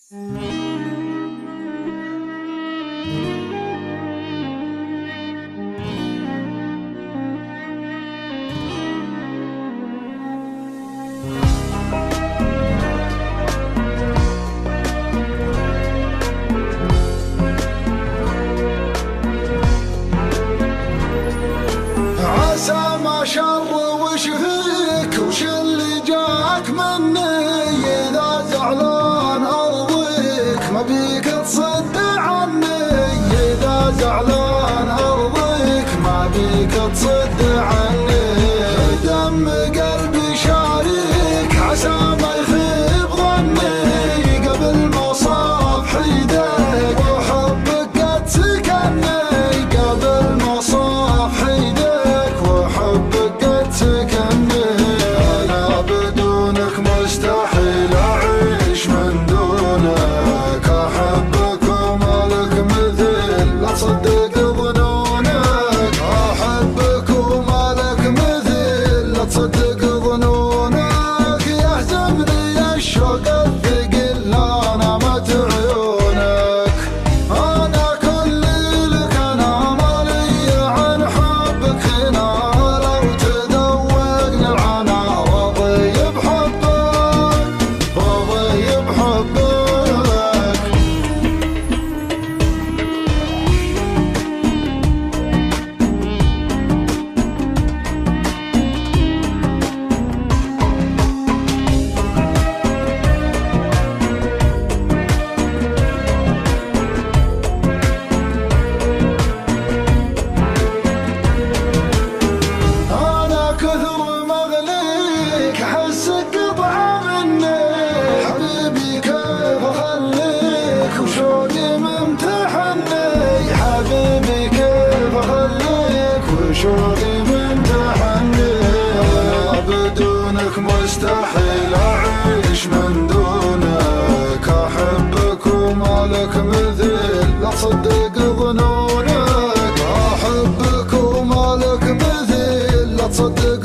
عسى ما شر وش فيك وش اللي جاك مني، إذا زعلان أرضيك ما بيك تصد عني، إذا زعلان أرضيك ما بيك تصد عني. دم قلبي شاريك عسى ما يخيب ظني، قبل ما صافح يديك وحبك قد سكني، قبل ما صافح يديك وحبك قد سكني. أنا بدونك مستحيل أعيش من دونك، أحبك وما لك مثيل لا تصدق ظنونك، أحبك وما لك مثيل لا تصدق ظنونك. يهزمني الشوق الثقيل لا نامت عيونك، أنا كل لك أنا مالي عن حبك هنا، لو تذوقني العنا راضي بحبك راضي بحبك. أنا كثر مغليك أحسك قطعة مني، حبيبي كيف أخليك وشوقي ممتحني، حبيبي كيف أخليك وشوقي ممتحني. أنا بدونك مستحيل أعيش من دونك، أحبك وما لك مثيل لا تصدق ظنونك، أحبك وما لك مثيل لا تصدق